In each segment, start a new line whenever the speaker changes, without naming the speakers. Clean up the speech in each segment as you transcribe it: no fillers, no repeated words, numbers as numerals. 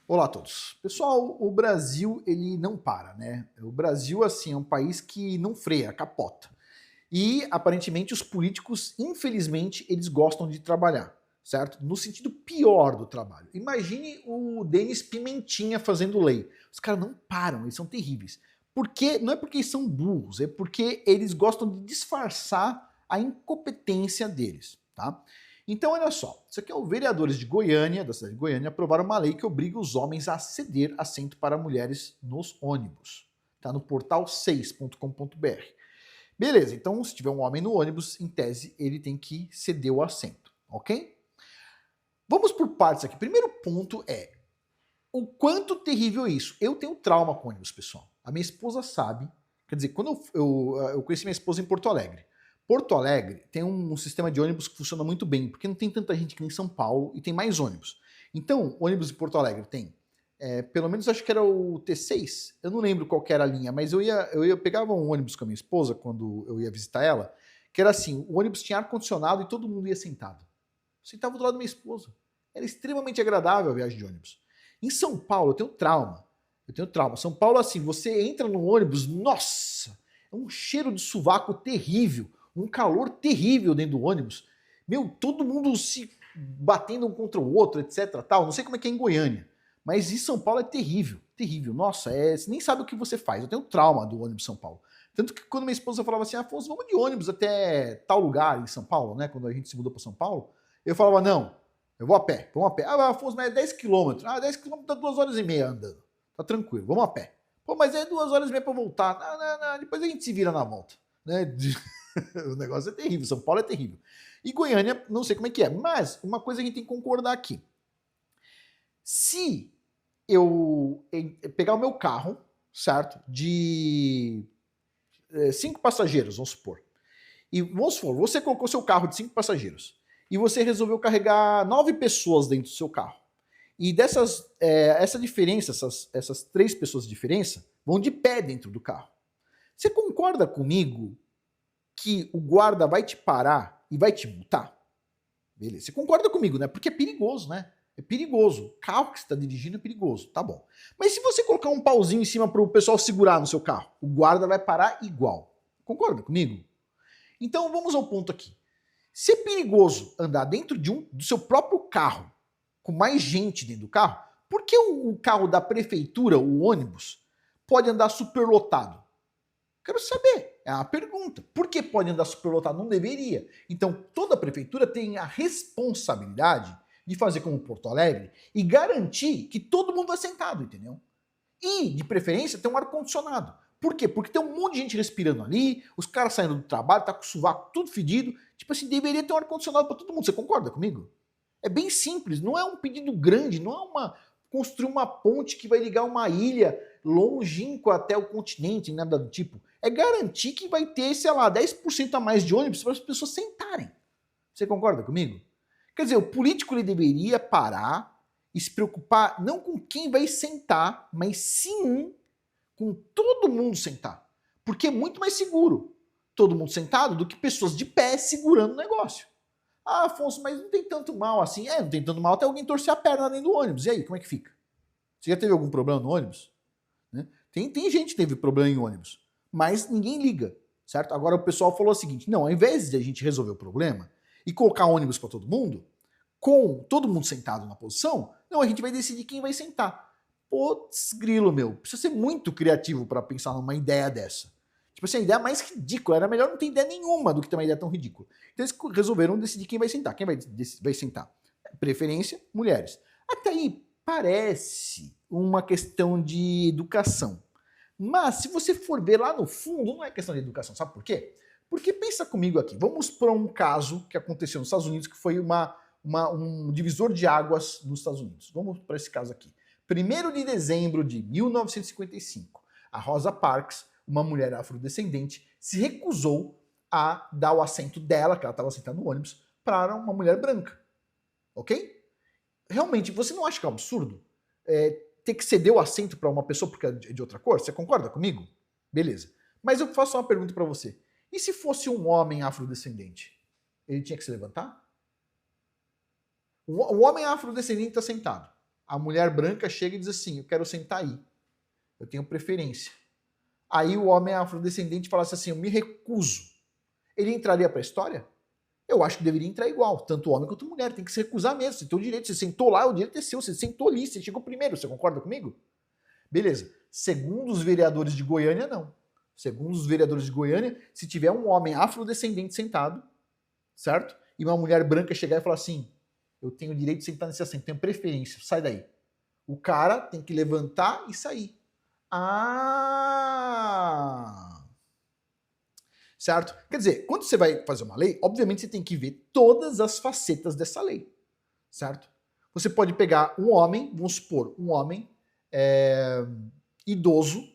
Olá a todos. Pessoal, o Brasil, ele não para, né? O Brasil, assim, é um país que não freia, capota. E, aparentemente, os políticos, infelizmente, eles gostam de trabalhar, certo? No sentido pior do trabalho. Imagine o Denis Pimentinha fazendo lei. Os caras não param, eles são terríveis. Porque, não é porque eles são burros, é porque eles gostam de disfarçar a incompetência deles, tá? Então, olha só, isso aqui é o vereadores de Goiânia, da cidade de Goiânia, aprovaram uma lei que obriga os homens a ceder assento para mulheres nos ônibus. Tá no portal 6.com.br. Beleza, então se tiver um homem no ônibus, em tese, ele tem que ceder o assento, ok? Vamos por partes aqui. Primeiro ponto é o quanto terrível é isso. Eu tenho trauma com ônibus, pessoal. A minha esposa sabe. Quer dizer, quando eu conheci minha esposa em Porto Alegre. Porto Alegre tem um sistema de ônibus que funciona muito bem, porque não tem tanta gente que nem São Paulo e tem mais ônibus. Então, ônibus em Porto Alegre tem, pelo menos acho que era o T6, eu não lembro qual que era a linha, mas eu pegava um ônibus com a minha esposa quando eu ia visitar ela, que era assim, o ônibus tinha ar-condicionado e todo mundo ia sentado. Eu sentava do lado da minha esposa. Era extremamente agradável a viagem de ônibus. Em São Paulo, eu tenho trauma. Eu tenho trauma. São Paulo, assim, você entra no ônibus, nossa, é um cheiro de sovaco terrível, um calor terrível dentro do ônibus. Meu, todo mundo se batendo um contra o outro, etc. Tal. Não sei como é que é em Goiânia, mas em São Paulo é terrível, terrível. Nossa, você nem sabe o que você faz. Eu tenho trauma do ônibus São Paulo. Tanto que quando minha esposa falava assim, Afonso, vamos de ônibus até tal lugar em São Paulo, né? Quando a gente se mudou para São Paulo, eu falava, não, eu vou a pé, vamos a pé. Ah, Afonso, mas é 10 quilômetros. Ah, 10 quilômetros dá 2 horas e meia andando. Tá tranquilo, vamos a pé. Pô, mas é 2 horas e meia pra voltar. Não, não, não, depois a gente se vira na volta. Né? O negócio é terrível, São Paulo é terrível. E Goiânia, não sei como é que é, mas uma coisa a gente tem que concordar aqui. Se eu pegar o meu carro, certo? De 5 passageiros, vamos supor. E vamos supor, você colocou seu carro de 5 passageiros e você resolveu carregar 9 pessoas dentro do seu carro. E dessas, essa diferença, essas 3 pessoas de diferença, vão de pé dentro do carro. Você concorda comigo que o guarda vai te parar e vai te multar? Beleza. Você concorda comigo, né? Porque é perigoso, né? É perigoso. O carro que você está dirigindo é perigoso. Tá bom. Mas se você colocar um pauzinho em cima para o pessoal segurar no seu carro, o guarda vai parar igual. Concorda comigo? Então vamos ao ponto aqui. Se é perigoso andar dentro do seu próprio carro, com mais gente dentro do carro, por que o carro da prefeitura, o ônibus, pode andar superlotado? Quero saber. É a pergunta. Por que pode andar superlotado? Não deveria. Então, toda prefeitura tem a responsabilidade de fazer como Porto Alegre e garantir que todo mundo vai sentado, entendeu? E, de preferência, ter um ar-condicionado. Por quê? Porque tem um monte de gente respirando ali, os caras saindo do trabalho, tá com o sovaco tudo fedido. Tipo assim, deveria ter um ar-condicionado para todo mundo. Você concorda comigo? É bem simples, não é um pedido grande, não é construir uma ponte que vai ligar uma ilha longínqua até o continente, nada do tipo. É garantir que vai ter, sei lá, 10% a mais de ônibus para as pessoas sentarem. Você concorda comigo? Quer dizer, o político ele deveria parar e se preocupar não com quem vai sentar, mas sim com todo mundo sentar. Porque é muito mais seguro todo mundo sentado do que pessoas de pé segurando o negócio. Ah, Afonso, mas não tem tanto mal assim. Não tem tanto mal até alguém torcer a perna dentro do ônibus. E aí, como é que fica? Você já teve algum problema no ônibus? Né? Tem gente que teve problema em ônibus, mas ninguém liga, certo? Agora o pessoal falou o seguinte, não, ao invés de a gente resolver o problema e colocar ônibus para todo mundo, com todo mundo sentado na posição, não, a gente vai decidir quem vai sentar. Putz, grilo, meu. Precisa ser muito criativo para pensar numa ideia dessa. Tipo assim, a ideia mais ridícula. Era melhor não ter ideia nenhuma do que ter uma ideia tão ridícula. Então eles resolveram decidir quem vai sentar. Quem vai sentar? Preferência, mulheres. Até aí, parece uma questão de educação. Mas, se você for ver lá no fundo, não é questão de educação. Sabe por quê? Porque pensa comigo aqui. Vamos para um caso que aconteceu nos Estados Unidos, que foi um divisor de águas nos Estados Unidos. Vamos para esse caso aqui. 1º de dezembro de 1955, a Rosa Parks, uma mulher afrodescendente, se recusou a dar o assento dela, que ela estava sentada no ônibus, para uma mulher branca. Ok? Realmente, você não acha que é um absurdo ter que ceder o assento para uma pessoa porque é de outra cor? Você concorda comigo? Beleza. Mas eu faço uma pergunta para você. E se fosse um homem afrodescendente? Ele tinha que se levantar? Um homem afrodescendente está sentado. A mulher branca chega e diz assim, eu quero sentar aí. Eu tenho preferência. Aí o homem afrodescendente fala assim, eu me recuso. Ele entraria para a história? Eu acho que deveria entrar igual, tanto homem quanto mulher. Tem que se recusar mesmo. Você tem o direito, você sentou lá, o direito é seu. Você sentou ali, você chegou primeiro. Você concorda comigo? Beleza. Segundo os vereadores de Goiânia, não. Segundo os vereadores de Goiânia, se tiver um homem afrodescendente sentado, certo? E uma mulher branca chegar e falar assim, eu tenho o direito de sentar nesse assento, tenho preferência, sai daí. O cara tem que levantar e sair. Ah! Certo? Quer dizer, quando você vai fazer uma lei, obviamente você tem que ver todas as facetas dessa lei. Certo? Você pode pegar um homem, vamos supor, um homem idoso,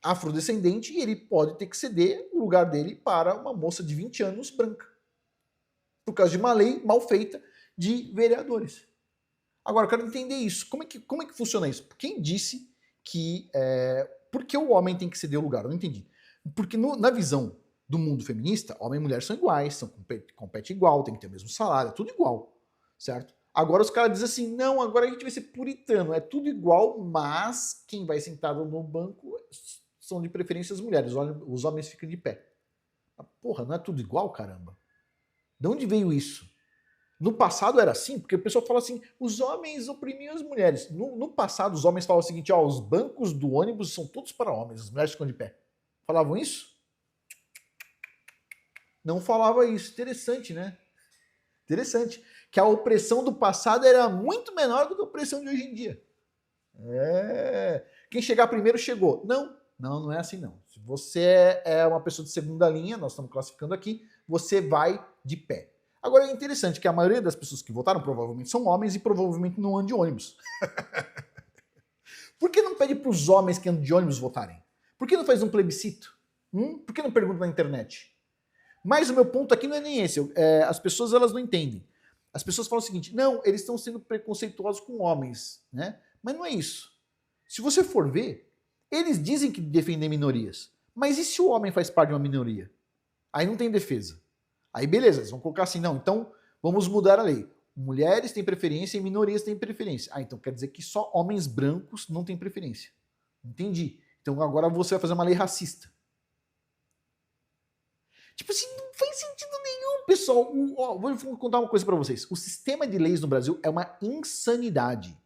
afrodescendente, e ele pode ter que ceder o lugar dele para uma moça de 20 anos branca. Por causa de uma lei mal feita de vereadores. Agora, eu quero entender isso. Como é que funciona isso? Quem disse que... por que o homem tem que ceder o lugar? Eu não entendi. Porque na visão do mundo feminista, homem e mulher são iguais, competem igual, tem que ter o mesmo salário, é tudo igual. Certo? Agora os caras dizem assim, não, agora a gente vai ser puritano, é tudo igual, mas quem vai sentado no banco são de preferência as mulheres, os homens ficam de pé. Porra, não é tudo igual, caramba? De onde veio isso? No passado era assim, porque o pessoal fala assim, os homens oprimiam as mulheres. No passado os homens falavam o seguinte, ó, os bancos do ônibus são todos para homens, as mulheres ficam de pé. Falavam isso? Não falava isso. Interessante, né? Interessante. Que a opressão do passado era muito menor do que a opressão de hoje em dia. Quem chegar primeiro chegou. Não é assim não. Se você é uma pessoa de segunda linha, nós estamos classificando aqui, você vai de pé. Agora é interessante que a maioria das pessoas que votaram provavelmente são homens e provavelmente não andam de ônibus. Por que não pede para os homens que andam de ônibus votarem? Por que não faz um plebiscito? Por que não pergunta na internet? Mas o meu ponto aqui não é nem esse. As pessoas elas não entendem. As pessoas falam o seguinte, não, eles estão sendo preconceituosos com homens, né? Mas não é isso. Se você for ver, eles dizem que defendem minorias. Mas e se o homem faz parte de uma minoria? Aí não tem defesa. Aí beleza, eles vão colocar assim, não, então vamos mudar a lei. Mulheres têm preferência e minorias têm preferência. Ah, então quer dizer que só homens brancos não têm preferência. Entendi. Então agora você vai fazer uma lei racista. Tipo assim, não faz sentido nenhum, pessoal. Vou contar uma coisa pra vocês. O sistema de leis no Brasil é uma insanidade.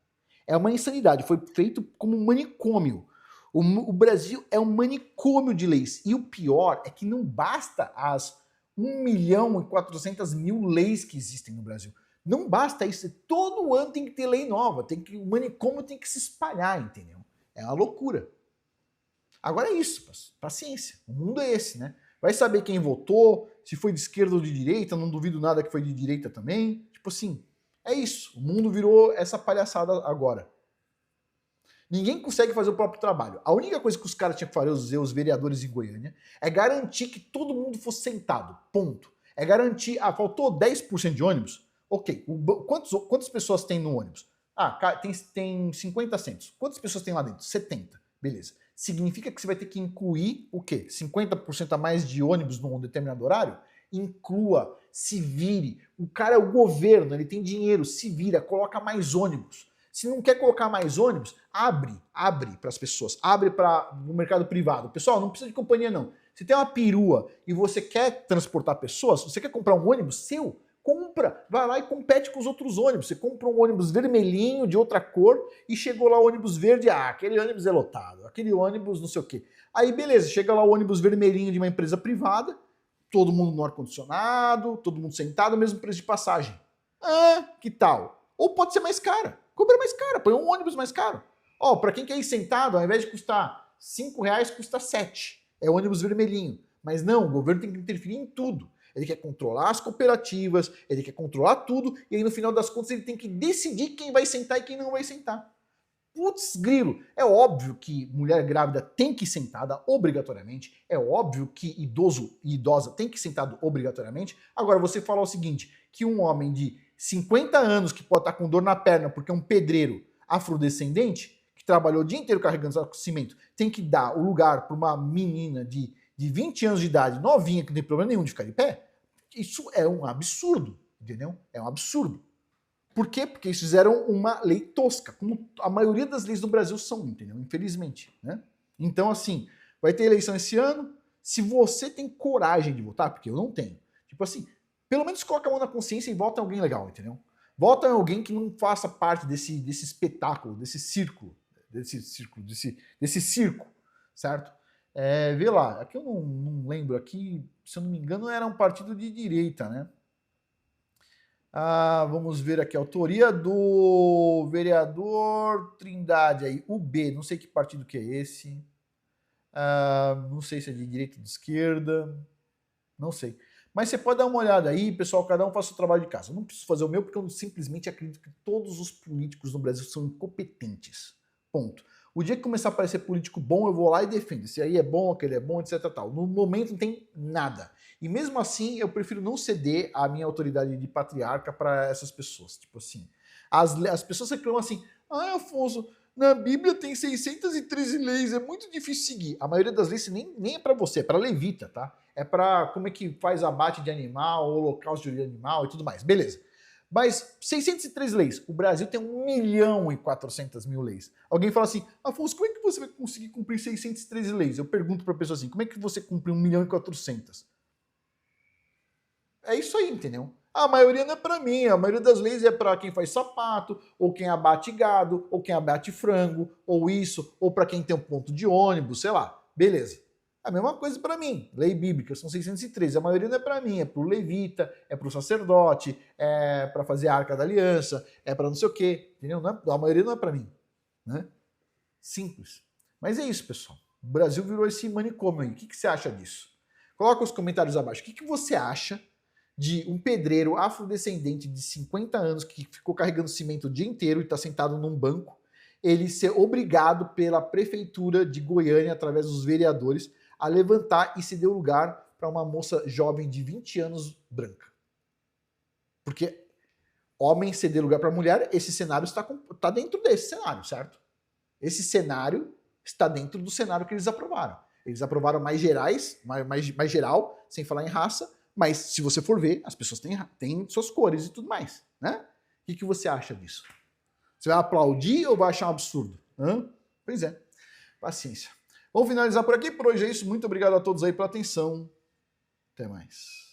É uma insanidade. Foi feito como um manicômio. O Brasil é um manicômio de leis. E o pior é que não basta as 1.400.000 leis que existem no Brasil. Não basta isso. Todo ano tem que ter lei nova. O manicômio tem que se espalhar, entendeu? É uma loucura. Agora é isso, paciência. O mundo é esse, né? Vai saber quem votou, se foi de esquerda ou de direita, não duvido nada que foi de direita também. Tipo assim, é isso. O mundo virou essa palhaçada agora. Ninguém consegue fazer o próprio trabalho. A única coisa que os caras tinham que fazer, os vereadores em Goiânia, é garantir que todo mundo fosse sentado. Ponto. É garantir, faltou 10% de ônibus? Ok. Quantas pessoas tem no ônibus? Tem 50 assentos. Quantas pessoas tem lá dentro? 70. Beleza. Significa que você vai ter que incluir o quê? 50% a mais de ônibus num determinado horário? Inclua, se vire. O cara é o governo, ele tem dinheiro, se vira, coloca mais ônibus. Se não quer colocar mais ônibus, abre para as pessoas, abre para o mercado privado. Pessoal, não precisa de companhia não. Se tem uma perua e você quer transportar pessoas, você quer comprar um ônibus seu, compra, vai lá e compete com os outros ônibus. Você compra um ônibus vermelhinho, de outra cor, e chegou lá o ônibus verde, aquele ônibus é lotado, aquele ônibus não sei o quê. Aí beleza, chega lá o ônibus vermelhinho de uma empresa privada, todo mundo no ar-condicionado, todo mundo sentado, mesmo preço de passagem. Que tal? Ou pode ser mais cara, cobra mais cara, põe um ônibus mais caro. Pra quem quer ir sentado, ao invés de custar R$5, custa 7. É ônibus vermelhinho. Mas não, o governo tem que interferir em tudo. Ele quer controlar as cooperativas, ele quer controlar tudo, e aí no final das contas ele tem que decidir quem vai sentar e quem não vai sentar. Putz, grilo, é óbvio que mulher grávida tem que ir sentada obrigatoriamente, é óbvio que idoso e idosa tem que ir sentado obrigatoriamente. Agora você fala o seguinte, que um homem de 50 anos que pode estar com dor na perna porque é um pedreiro afrodescendente, que trabalhou o dia inteiro carregando cimento, tem que dar o lugar para uma menina de 20 anos de idade, novinha, que não tem problema nenhum de ficar de pé, isso é um absurdo, entendeu? É um absurdo. Por quê? Porque eles fizeram uma lei tosca, como a maioria das leis do Brasil são, entendeu? Infelizmente, né? Então, assim, vai ter eleição esse ano. Se você tem coragem de votar, porque eu não tenho, tipo assim, pelo menos coloca a mão na consciência e vota em alguém legal, entendeu? Vota em alguém que não faça parte desse espetáculo, desse circo, certo? Vê lá, aqui eu não lembro, aqui, se eu não me engano, era um partido de direita, né? Vamos ver aqui, a autoria do vereador Trindade aí, o B, não sei que partido que é esse. Não sei se é de direita ou de esquerda, não sei. Mas você pode dar uma olhada aí, pessoal, cada um faça o trabalho de casa. Eu não preciso fazer o meu porque eu simplesmente acredito que todos os políticos no Brasil são incompetentes. Ponto. O dia que começar a aparecer político bom, eu vou lá e defendo. Se aí é bom, aquele é bom, etc. Tal. No momento não tem nada. E mesmo assim, eu prefiro não ceder a minha autoridade de patriarca para essas pessoas. Tipo assim, as pessoas reclamam assim, Afonso, na Bíblia tem 613 leis, é muito difícil seguir. A maioria das leis nem é para você, é para levita, tá? É para como é que faz abate de animal, holocausto de animal e tudo mais. Beleza. Mas 603 leis. O Brasil tem 1.400.000 leis. Alguém fala assim, Afonso, como é que você vai conseguir cumprir 613 leis? Eu pergunto para a pessoa assim, como é que você cumpriu 1.400.000? É isso aí, entendeu? A maioria não é para mim, a maioria das leis é para quem faz sapato, ou quem abate gado, ou quem abate frango, ou isso, ou para quem tem um ponto de ônibus, sei lá. Beleza. A mesma coisa para mim. Lei bíblica são 613. A maioria não é para mim, é para o levita, é para o sacerdote, é para fazer a arca da aliança, é para não sei o quê. Entendeu? A maioria não é para mim. Né? Simples. Mas é isso, pessoal. O Brasil virou esse manicômio aí. O que você acha disso? Coloca os comentários abaixo. O que você acha de um pedreiro afrodescendente de 50 anos que ficou carregando cimento o dia inteiro e está sentado num banco, ele ser obrigado pela prefeitura de Goiânia, através dos vereadores, a levantar e ceder o lugar para uma moça jovem de 20 anos branca. Porque homem ceder lugar para mulher, esse cenário está dentro desse cenário, certo? Esse cenário está dentro do cenário que eles aprovaram. Eles aprovaram mais gerais, mais geral, sem falar em raça, mas se você for ver, as pessoas têm suas cores e tudo mais, né? O que você acha disso? Você vai aplaudir ou vai achar um absurdo? Pois é, paciência. Vamos finalizar por aqui. Por hoje é isso. Muito obrigado a todos aí pela atenção. Até mais.